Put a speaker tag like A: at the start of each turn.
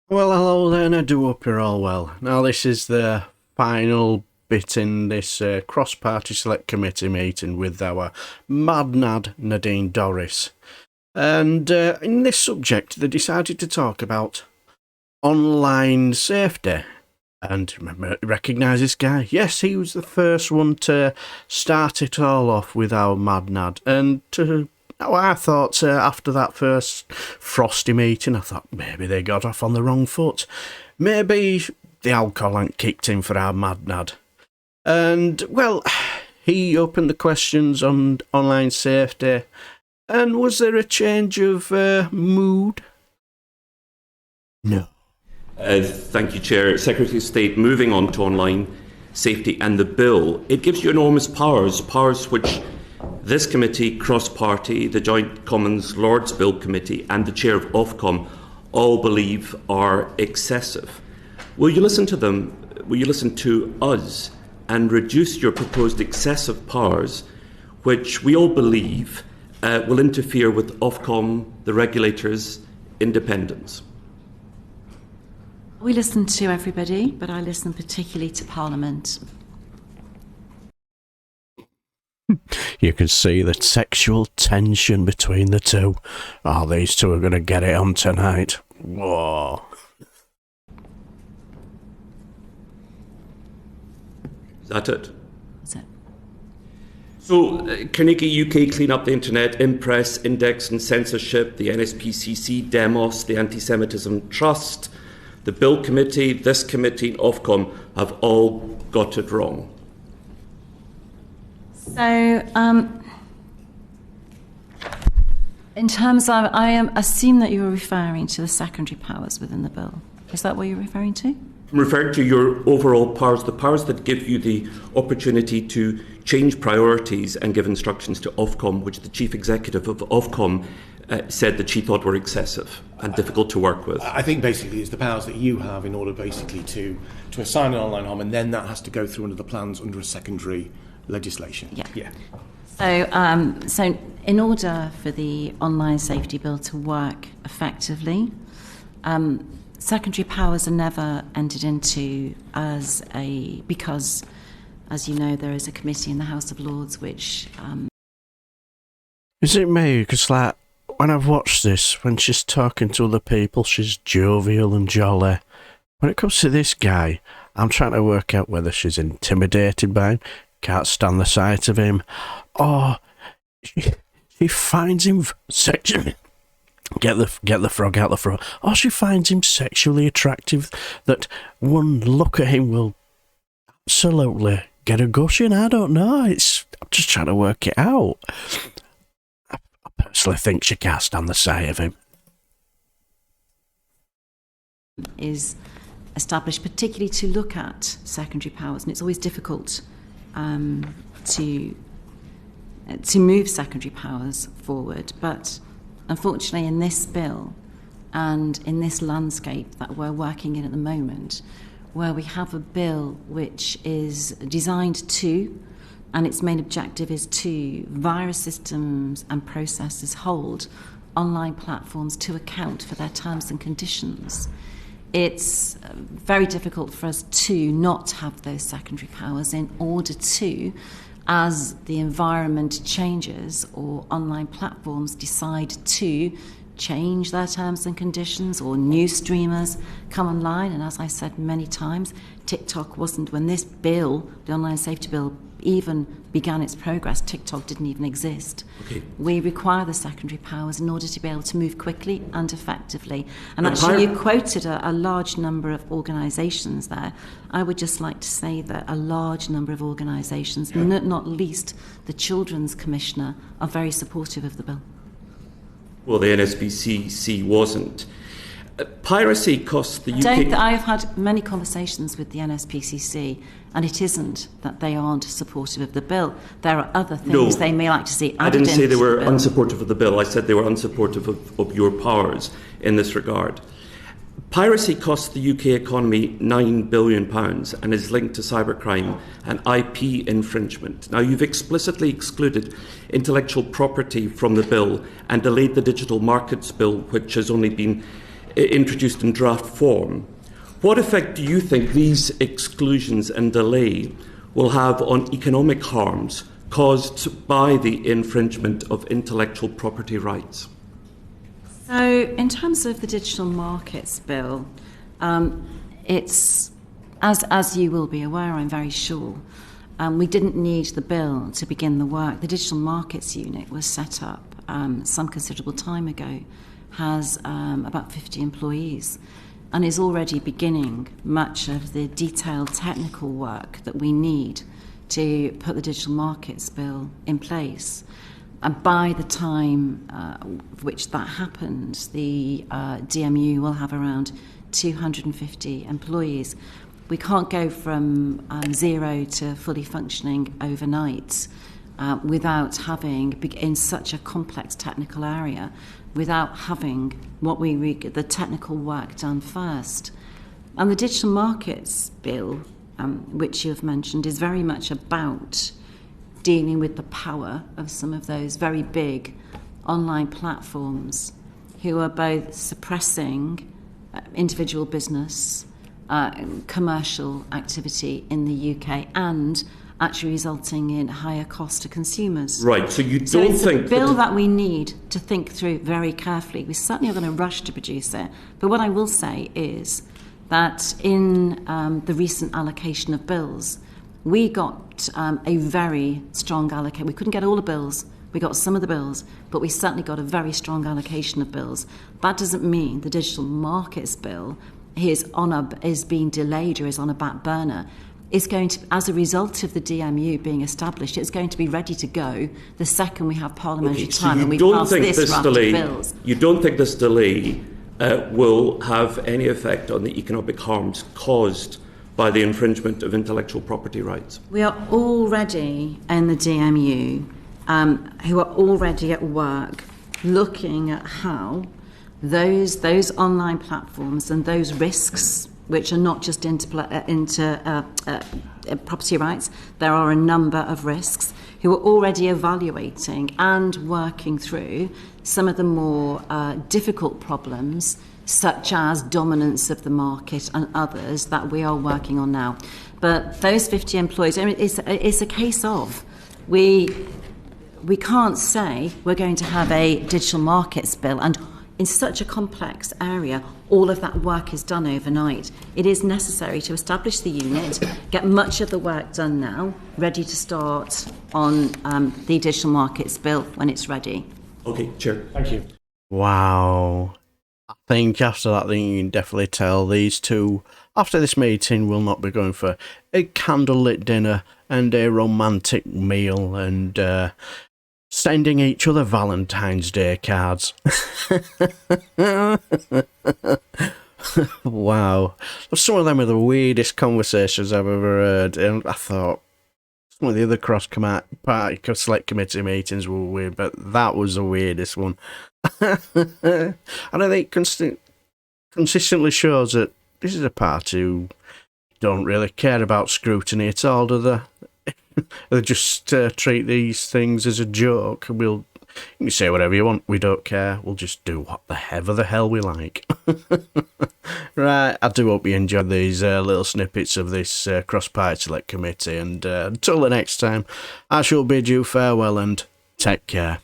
A: Well, hello then, I do hope you're all well. Now, this is the final bit in this cross-party select committee meeting with our mad nad Nadine Dorries. And in this subject, they decided to talk about online safety. And recognise this guy? Yes, he was the first one to start it all off with our mad nad. And I thought after that first frosty meeting, I thought maybe they got off on the wrong foot. Maybe the alcohol hadn't kicked in for our mad nad. And, well, he opened the questions on online safety. And was there a change of mood? No.
B: Thank you, Chair. Secretary of State, moving on to online safety and the bill, it gives you enormous powers which this committee, cross-party, the Joint Commons Lords Bill Committee and the Chair of Ofcom all believe are excessive. Will you listen to them? Will you listen to us and reduce your proposed excessive powers, which we all believe will interfere with Ofcom, the regulator's independence?
C: We listen to everybody, but I listen particularly to Parliament.
A: You can see the sexual tension between the two. Oh, these two are going to get it on tonight. Whoa.
B: Is that it?
C: That's it.
B: So, Carnegie UK Clean Up the Internet, Impress, Index and Censorship, the NSPCC, Demos, the Anti-Semitism Trust, the Bill Committee, this committee, and Ofcom have all got it wrong.
C: So, in terms of, assume that you were referring to the secondary powers within the bill. Is that what you're referring to?
B: I'm referring to your overall powers, the powers that give you the opportunity to change priorities and give instructions to Ofcom, which the Chief Executive of Ofcom said that she thought were excessive and difficult to work with.
D: I think basically it's the powers that you have in order basically to assign an online harm, and then that has to go through under the plans under a secondary legislation.
C: Yeah. So in order for the online safety bill to work effectively, secondary powers are never entered into because, as you know, there is a committee in the House of Lords which...
A: Is it me? Because, like, when I've watched this, when she's talking to other people, she's jovial and jolly. When it comes to this guy, I'm trying to work out whether she's intimidated by him, can't stand the sight of him, or she finds him sexually... Get the frog out the frog. Or she finds him sexually attractive that one look at him will absolutely get a gushing. I don't know. I'm just trying to work it out. I personally think she can't stand the sight of him.
C: Is established particularly to look at secondary powers, and it's always difficult to move secondary powers forward, but unfortunately in this bill and in this landscape that we're working in at the moment, where we have a bill which is designed to, and its main objective is to, virus systems and processes hold online platforms to account for their terms and conditions, it's very difficult for us to not have those secondary powers in order to, as the environment changes or online platforms decide to change their terms and conditions, or new streamers come online. And as I said many times, TikTok wasn't, when this bill, the online safety bill, even began its progress, TikTok didn't even exist.
B: Okay.
C: We require the secondary powers in order to be able to move quickly and effectively. And actually, you quoted a large number of organisations there. I would just like to say that a large number of organisations, not least the Children's Commissioner, are very supportive of the bill.
B: Well, the NSPCC wasn't. Piracy costs the UK...
C: I've had many conversations with the NSPCC, and it isn't that they aren't supportive of the bill. There are other things they may like to see added.
B: I didn't say they were
C: the bill.
B: unsupportive of the bill. I said they were unsupportive of your powers in this regard. Piracy costs the UK economy £9 billion and is linked to cybercrime and IP infringement. Now, you've explicitly excluded intellectual property from the bill and delayed the Digital Markets Bill, which has only been introduced in draft form. What effect do you think these exclusions and delay will have on economic harms caused by the infringement of intellectual property rights?
C: So, in terms of the Digital Markets Bill, it's, as you will be aware, I'm very sure, we didn't need the bill to begin the work. The Digital Markets Unit was set up some considerable time ago, has about 50 employees, and is already beginning much of the detailed technical work that we need to put the Digital Markets Bill in place. And by the time which that happens, the DMU will have around 250 employees. We can't go from 0 to fully functioning overnight without having, in such a complex technical area, without having the technical work done first. And the Digital Markets Bill, which you have mentioned, is very much about dealing with the power of some of those very big online platforms who are both suppressing individual business, commercial activity in the UK, and actually resulting in higher cost to consumers.
B: Right, so you don't
C: it's
B: think...
C: a bill that we need to think through very carefully. We certainly are going to rush to produce it. But what I will say is that in the recent allocation of bills, we got a very strong allocation. We couldn't get all the bills. We got some of the bills, but we certainly got a very strong allocation of bills. That doesn't mean the Digital Markets Bill is being delayed or is on a back burner. It's going to, as a result of the DMU being established, it's going to be ready to go the second we have parliamentary time and we pass this raft of bills.
B: You don't think this delay will have any effect on the economic harms caused by the infringement of intellectual property rights?
C: We are already in the DMU, who are already at work looking at how those online platforms and those risks, which are not just into property rights, there are a number of risks, who are already evaluating and working through some of the more difficult problems, such as dominance of the market and others that we are working on now. But those 50 employees, I mean, it's a case of we can't say we're going to have a Digital Markets Bill and in such a complex area, all of that work is done overnight. It is necessary to establish the unit, get much of the work done now, ready to start on the Digital Markets Bill when it's ready.
B: Okay, Chair.
D: Thank you.
A: Wow. I think after that, you can definitely tell these two, after this meeting, will not be going for a candlelit dinner and a romantic meal and sending each other Valentine's Day cards. Wow. Some of them are the weirdest conversations I've ever heard. And I thought some of the other cross-party select committee meetings were weird, but that was the weirdest one. And I think consistently shows that this is a party who don't really care about scrutiny at all, do they? They just treat these things as a joke. You can say whatever you want, we don't care. We'll just do whatever the hell we like. Right, I do hope you enjoyed these little snippets of this cross-party select committee. And until the next time, I shall bid you farewell and take care.